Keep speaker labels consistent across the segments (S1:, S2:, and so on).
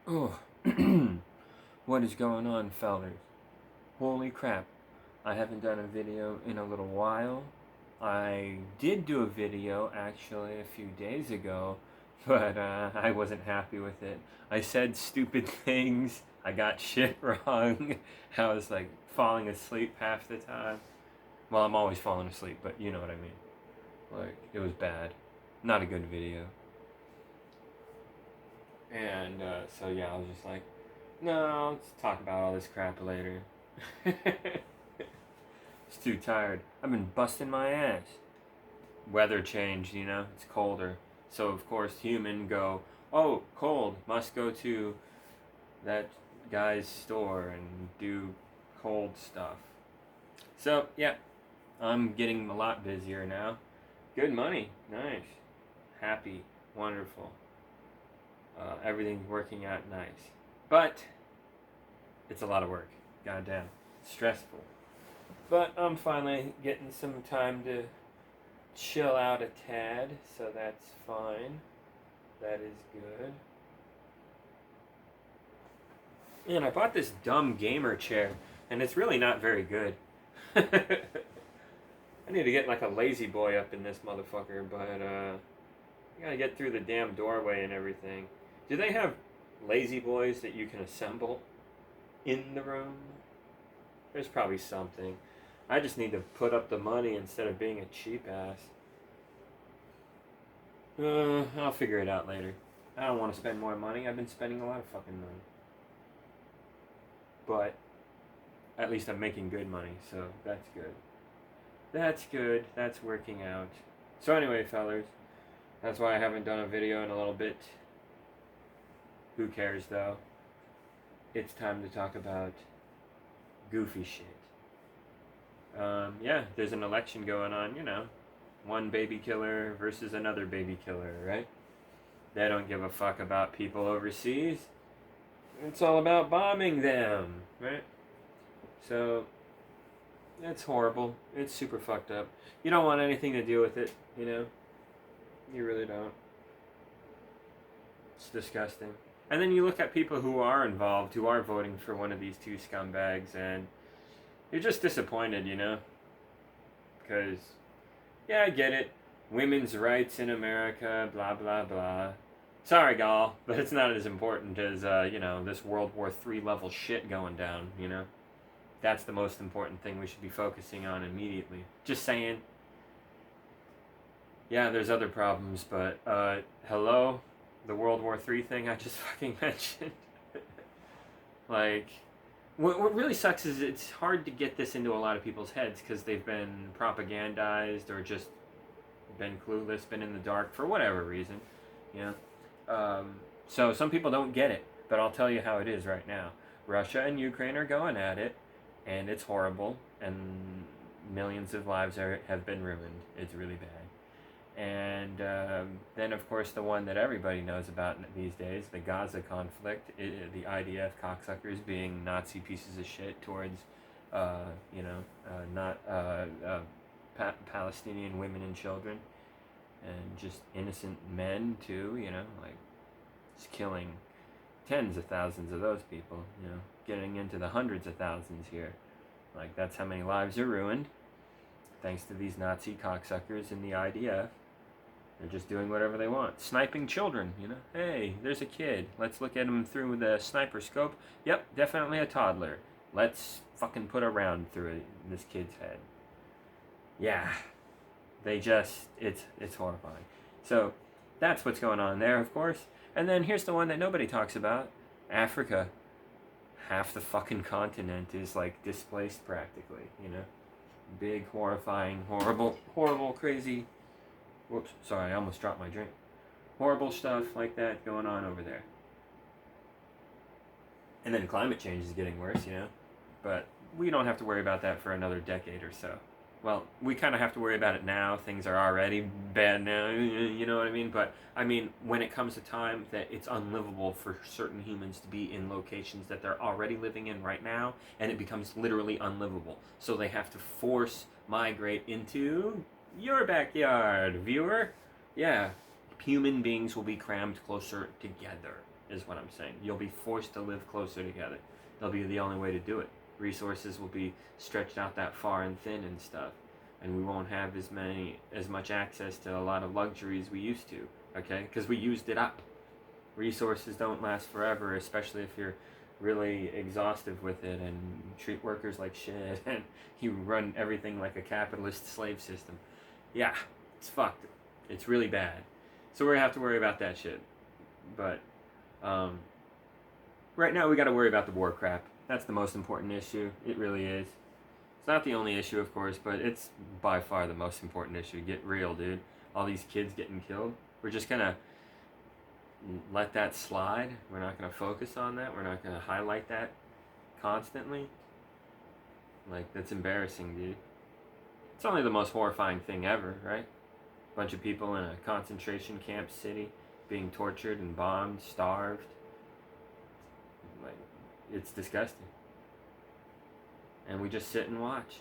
S1: Oh, what is going on, fellers? Holy crap, I haven't done a video in a little while. I did do a video actually a few days ago, but I wasn't happy with it. I said stupid things, I got shit wrong, I was like falling asleep half the time. Well, I'm always falling asleep, but you know what I mean. Like, it was bad. Not a good video. And so yeah, I was just like, no, let's talk about all this crap later. It's too tired. I've been busting my ass. Weather changed, you know, it's colder. So of course human go, oh, cold, must go to that guy's store and do cold stuff. So yeah, I'm getting a lot busier now. Good money, nice, happy, wonderful. Everything's working out nice. But it's a lot of work. Goddamn. Stressful. But I'm finally getting some time to chill out a tad, so that's fine. That is good. And I bought this dumb gamer chair, and it's really not very good. I need to get like a lazy boy up in this motherfucker, but I gotta get through the damn doorway and everything. Do they have lazy boys that you can assemble in the room? There's probably something. I just need to put up the money instead of being a cheap ass. I'll figure it out later. I don't want to spend more money. I've been spending a lot of fucking money. But at least I'm making good money, so that's good. That's good. That's working out. So anyway, fellers, that's why I haven't done a video in a little bit. Who cares, though? It's time to talk about goofy shit. Yeah, there's an election going on, you know. One baby killer versus another baby killer, right? They don't give a fuck about people overseas. It's all about bombing them, right? So, it's horrible. It's super fucked up. You don't want anything to do with it, you know? You really don't. It's disgusting. And then you look at people who are involved, who are voting for one of these two scumbags, and you're just disappointed, you know? Because, yeah, I get it. Women's rights in America, blah, blah, blah. Sorry, gal, but it's not as important as, you know, this World War III level shit going down, you know? That's the most important thing we should be focusing on immediately. Just saying. Yeah, there's other problems, but, hello? The World War III thing I just fucking mentioned. Like, what really sucks is it's hard to get this into a lot of people's heads because they've been propagandized or just been clueless, been in the dark for whatever reason, you know? So some people don't get it, but I'll tell you how it is right now. Russia and Ukraine are going at it, and it's horrible, and millions of lives have been ruined. It's really bad. And then, of course, the one that everybody knows about these days, the Gaza conflict, the IDF cocksuckers being Nazi pieces of shit towards, you know, not Palestinian women and children, and just innocent men too, you know, like just killing tens of thousands of those people, you know, getting into the hundreds of thousands here. Like, that's how many lives are ruined, thanks to these Nazi cocksuckers in the IDF. They're just doing whatever they want. Sniping children, you know. Hey, there's a kid. Let's look at him through the sniper scope. Yep, definitely a toddler. Let's fucking put a round through this kid's head. Yeah. They just, it's horrifying. So, that's what's going on there, of course. And then here's the one that nobody talks about. Africa. Half the fucking continent is, like, displaced practically, you know. Big, horrifying, horrible, crazy... Whoops, sorry, I almost dropped my drink. Horrible stuff like that going on over there. And then climate change is getting worse, you know. But we don't have to worry about that for another decade or so. Well, we kind of have to worry about it now. Things are already bad now, you know what I mean? But, I mean, when it comes to time that it's unlivable for certain humans to be in locations that they're already living in right now, and it becomes literally unlivable. So they have to force migrate into your backyard, viewer. Yeah, human beings will be crammed closer together, is what I'm saying. You'll be forced to live closer together. That'll be the only way to do it. Resources will be stretched out that far and thin and stuff, and we won't have as much access to a lot of luxuries we used to, okay? Because we used it up. Resources don't last forever, especially if you're really exhaustive with it and treat workers like shit and you run everything like a capitalist slave system. Yeah, it's fucked. It's really bad. So we're gonna have to worry about that shit. But right now we gotta worry about the war crap. That's the most important issue. It really is. It's not the only issue, of course, but it's by far the most important issue. Get real, dude. All these kids getting killed. We're just gonna let that slide. We're not gonna focus on that. We're not gonna highlight that constantly. Like, that's embarrassing, dude. It's only the most horrifying thing ever, right? Bunch of people in a concentration camp city being tortured and bombed, starved. Like, it's disgusting. And we just sit and watch.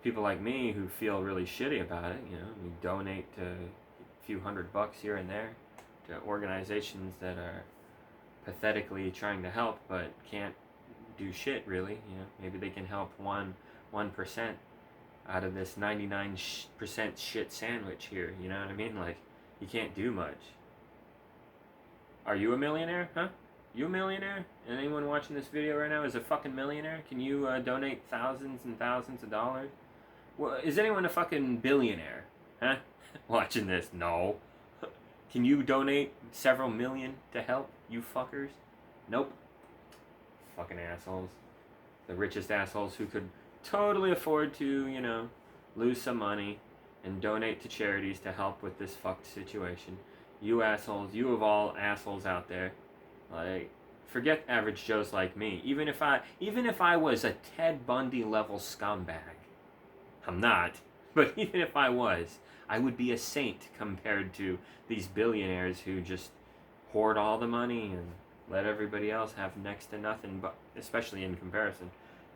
S1: People like me who feel really shitty about it, we donate to a few $100 here and there to organizations that are pathetically trying to help but can't do shit really. Maybe they can help 1% out of this 99% shit sandwich here. You know what I mean? Like, you can't do much. Are you a millionaire? Huh? You a millionaire? And anyone watching this video right now is a fucking millionaire? Can you donate thousands and thousands of dollars? Well, is anyone a fucking billionaire? Huh? Watching this? No. Can you donate several million to help, you fuckers? Nope. Fucking assholes. The richest assholes who could totally afford to, lose some money and donate to charities to help with this fucked situation. You assholes, you of all assholes out there, like, forget average Joes like me. Even if I was a Ted Bundy level scumbag, I'm not, but even if I was, I would be a saint compared to these billionaires who just hoard all the money and let everybody else have next to nothing, but especially in comparison.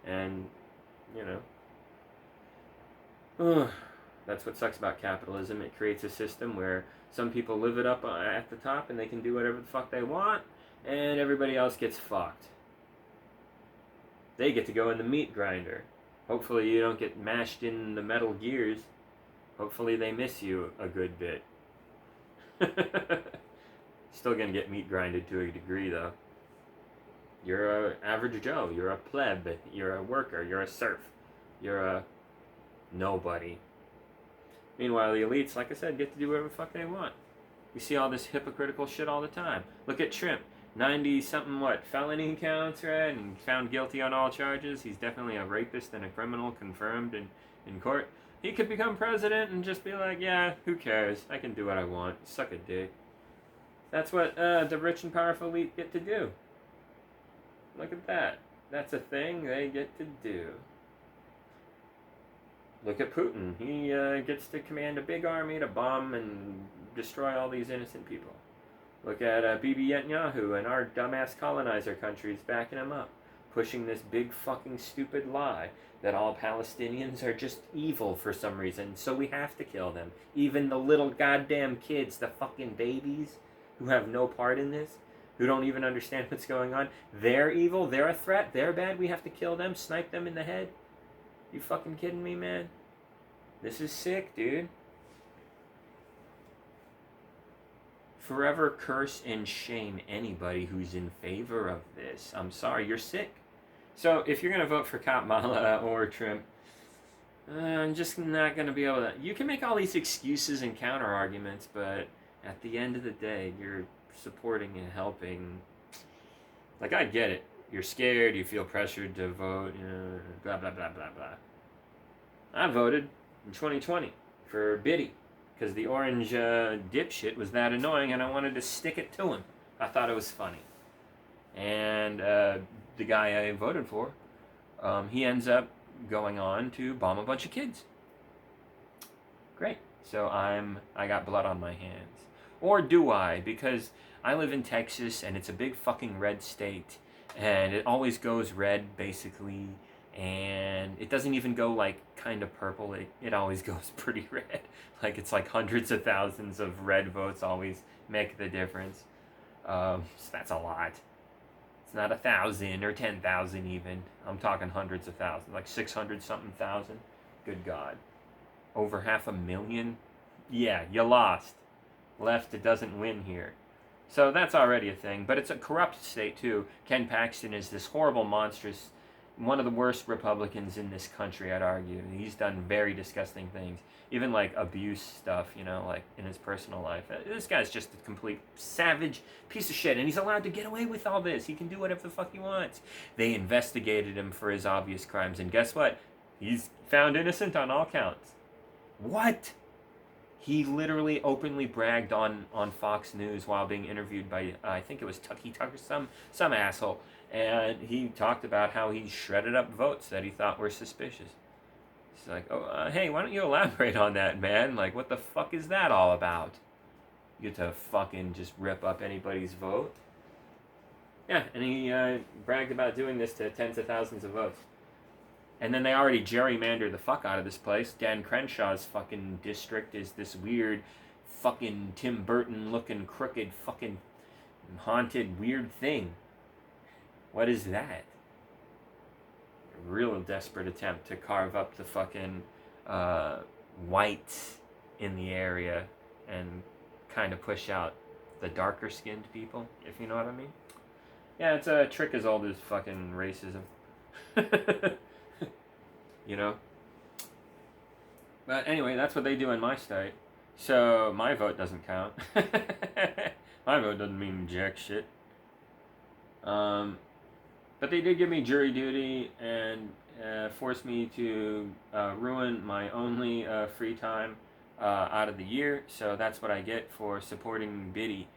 S1: And, that's what sucks about capitalism. It creates a system where some people live it up at the top and they can do whatever the fuck they want, and everybody else gets fucked. They get to go in the meat grinder. Hopefully you don't get mashed in the metal gears. Hopefully they miss you a good bit. Still gonna get meat grinded to a degree, though. You're a average Joe. You're a pleb. You're a worker. You're a serf. You're a nobody. Meanwhile, the elites, like I said, get to do whatever the fuck they want. We see all this hypocritical shit all the time. Look at Trump. 90-something, felony counts, right? And found guilty on all charges. He's definitely a rapist and a criminal, confirmed in court. He could become president and just be like, yeah, who cares? I can do what I want. Suck a dick. That's what the rich and powerful elite get to do. Look at that. That's a thing they get to do. Look at Putin. He gets to command a big army to bomb and destroy all these innocent people. Look at Bibi Netanyahu and our dumbass colonizer countries backing him up, pushing this big fucking stupid lie that all Palestinians are just evil for some reason, so we have to kill them. Even the little goddamn kids, the fucking babies, who have no part in this, who don't even understand what's going on, they're evil, they're a threat, they're bad, we have to kill them, snipe them in the head? You fucking kidding me, man? This is sick, dude. Forever curse and shame anybody who's in favor of this. I'm sorry, you're sick. So if you're going to vote for Kamala or Trump, I'm just not going to be able to... You can make all these excuses and counter arguments, but at the end of the day, you're supporting and helping. Like, I get it. You're scared, you feel pressured to vote, blah, blah, blah, blah, blah. I voted in 2020 for Biddy because the orange dipshit was that annoying and I wanted to stick it to him. I thought it was funny. And the guy I voted for, he ends up going on to bomb a bunch of kids. Great. So I got blood on my hands. Or do I? Because I live in Texas and it's a big fucking red state. And it always goes red, basically, and it doesn't even go like kind of purple. It always goes pretty red. Like it's like hundreds of thousands of red votes always make the difference. So that's a lot. It's not 1,000 or 10,000 even. I'm talking hundreds of thousands, like 600 something thousand. Good God. Over 500,000? Yeah, you lost. Left, it doesn't win here. So that's already a thing, but it's a corrupt state too. Ken Paxton is this horrible, monstrous, one of the worst Republicans in this country, I'd argue. He's done very disgusting things, even like abuse stuff, you know, like in his personal life. This guy's just a complete savage piece of shit, and he's allowed to get away with all this. He can do whatever the fuck he wants. They investigated him for his obvious crimes, and guess what? He's found innocent on all counts. What? He literally openly bragged on Fox News while being interviewed by, I think it was Tucker, some asshole. And he talked about how he shredded up votes that he thought were suspicious. He's like, hey, why don't you elaborate on that, man? Like, what the fuck is that all about? You get to fucking just rip up anybody's vote? Yeah, and he bragged about doing this to tens of thousands of votes. And then they already gerrymandered the fuck out of this place. Dan Crenshaw's fucking district is this weird fucking Tim Burton looking crooked fucking haunted weird thing. What is that? A real desperate attempt to carve up the fucking whites in the area and kind of push out the darker skinned people, if you know what I mean. Yeah, it's a trick as old as fucking racism. You know? But anyway, that's what they do in my state. So my vote doesn't count. My vote doesn't mean jack shit. But they did give me jury duty and forced me to ruin my only free time out of the year. So that's what I get for supporting Biddy,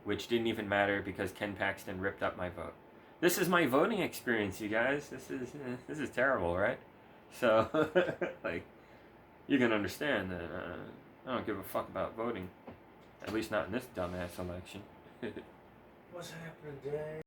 S1: which didn't even matter because Ken Paxton ripped up my vote. This is my voting experience, you guys. This is terrible, right? So, like, you can understand that I don't give a fuck about voting. At least not in this dumbass election.
S2: What's happening, Jay?